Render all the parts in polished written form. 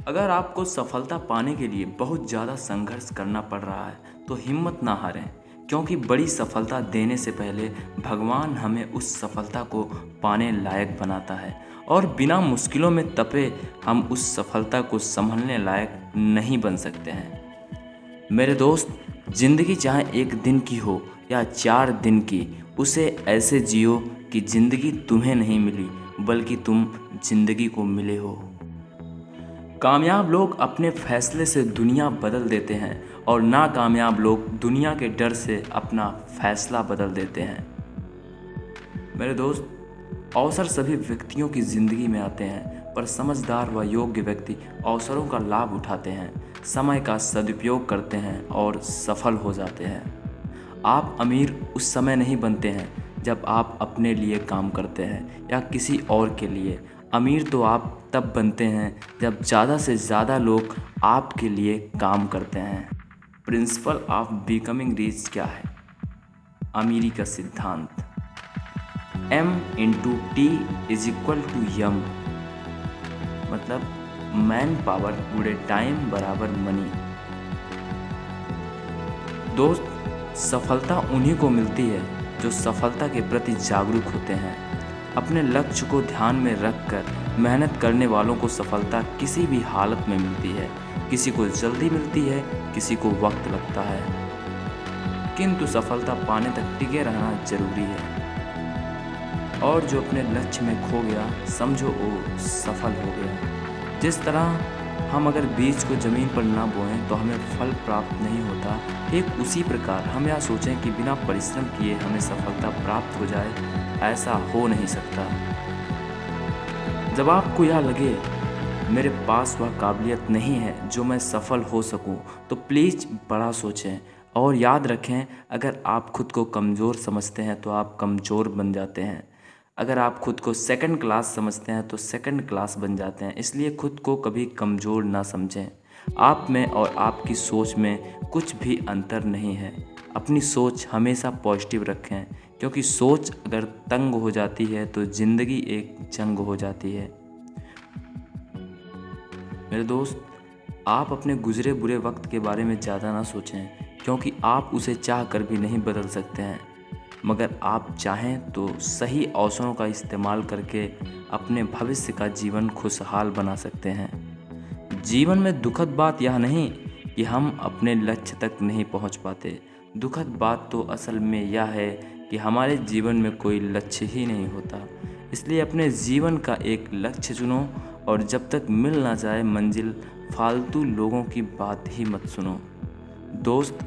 अगर आपको सफलता पाने के लिए बहुत ज़्यादा संघर्ष करना पड़ रहा है तो हिम्मत ना हारें, क्योंकि बड़ी सफलता देने से पहले भगवान हमें उस सफलता को पाने लायक बनाता है और बिना मुश्किलों में तपे हम उस सफलता को संभालने लायक नहीं बन सकते हैं। मेरे दोस्त, ज़िंदगी चाहे एक दिन की हो या 4 दिन की, उसे ऐसे जियो कि ज़िंदगी तुम्हें नहीं मिली बल्कि तुम ज़िंदगी को मिले हो। कामयाब लोग अपने फैसले से दुनिया बदल देते हैं और नाकामयाब लोग दुनिया के डर से अपना फैसला बदल देते हैं। मेरे दोस्त, अवसर सभी व्यक्तियों की ज़िंदगी में आते हैं, पर समझदार व योग्य व्यक्ति अवसरों का लाभ उठाते हैं, समय का सदुपयोग करते हैं और सफल हो जाते हैं। आप अमीर उस समय नहीं बनते हैं जब आप अपने लिए काम करते हैं या किसी और के लिए। अमीर तो आप तब बनते हैं जब ज़्यादा से ज़्यादा लोग आपके लिए काम करते हैं। प्रिंसिपल ऑफ बिकमिंग रिच क्या है? अमीरी का सिद्धांत। M×T=M, मतलब मैन पावर गुणे टाइम बराबर मनी। दोस्त, सफलता उन्हीं को मिलती है जो सफलता के प्रति जागरूक होते हैं। अपने लक्ष्य को ध्यान में रखकर मेहनत करने वालों को सफलता किसी भी हालत में मिलती है। किसी को जल्दी मिलती है, किसी को वक्त लगता है, किंतु सफलता पाने तक टिके रहना जरूरी है। और जो अपने लक्ष्य में खो गया, समझो वो सफल हो गया। जिस तरह हम अगर बीज को ज़मीन पर ना बोएं तो हमें फल प्राप्त नहीं होता, ठीक उसी प्रकार हम यह सोचें कि बिना परिश्रम किए हमें सफलता प्राप्त हो जाए, ऐसा हो नहीं सकता। जब आपको यह लगे मेरे पास वह काबिलियत नहीं है जो मैं सफल हो सकूं, तो प्लीज़ बड़ा सोचें और याद रखें, अगर आप खुद को कमज़ोर समझते हैं तो आप कमज़ोर बन जाते हैं। अगर आप खुद को सेकंड क्लास समझते हैं तो सेकंड क्लास बन जाते हैं। इसलिए खुद को कभी कमज़ोर ना समझें। आप में और आपकी सोच में कुछ भी अंतर नहीं है। अपनी सोच हमेशा पॉजिटिव रखें, क्योंकि सोच अगर तंग हो जाती है तो ज़िंदगी एक जंग हो जाती है। मेरे दोस्त, आप अपने गुजरे बुरे वक्त के बारे में ज़्यादा ना सोचें, क्योंकि आप उसे चाह कर भी नहीं बदल सकते हैं। मगर आप चाहें तो सही अवसरों का इस्तेमाल करके अपने भविष्य का जीवन खुशहाल बना सकते हैं। जीवन में दुखद बात यह नहीं कि हम अपने लक्ष्य तक नहीं पहुंच पाते। दुखद बात तो असल में यह है कि हमारे जीवन में कोई लक्ष्य ही नहीं होता। इसलिए अपने जीवन का एक लक्ष्य चुनो और जब तक मिल ना जाए मंजिल, फालतू लोगों की बात ही मत सुनो। दोस्त,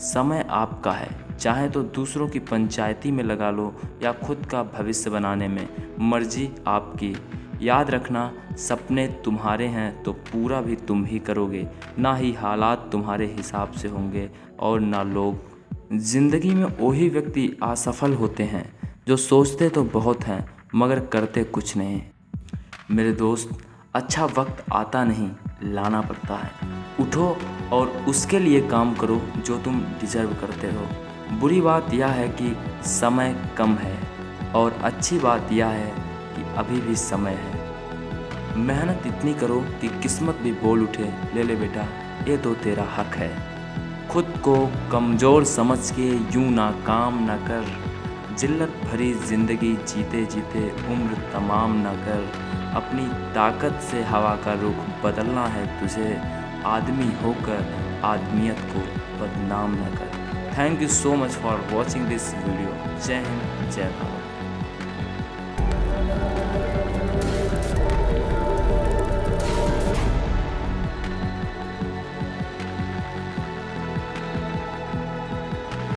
समय आपका है, चाहे तो दूसरों की पंचायती में लगा लो या खुद का भविष्य बनाने में, मर्जी आपकी। याद रखना, सपने तुम्हारे हैं तो पूरा भी तुम ही करोगे, ना ही हालात तुम्हारे हिसाब से होंगे और ना लोग। ज़िंदगी में वही व्यक्ति असफल होते हैं जो सोचते तो बहुत हैं मगर करते कुछ नहीं। मेरे दोस्त, अच्छा वक्त आता नहीं, लाना पड़ता है। उठो और उसके लिए काम करो जो तुम डिजर्व करते हो। बुरी बात यह है कि समय कम है और अच्छी बात यह है कि अभी भी समय है। मेहनत इतनी करो कि किस्मत भी बोल उठे, ले ले बेटा, ये तो तेरा हक है। खुद को कमज़ोर समझ के यूं ना काम ना कर, जिल्लत भरी ज़िंदगी जीते जीते उम्र तमाम ना कर। अपनी ताकत से हवा का रुख बदलना है तुझे, आदमी होकर आदमियत को बदनाम न कर। Thank you so much for watching this video. जय हिंद, जय भारत।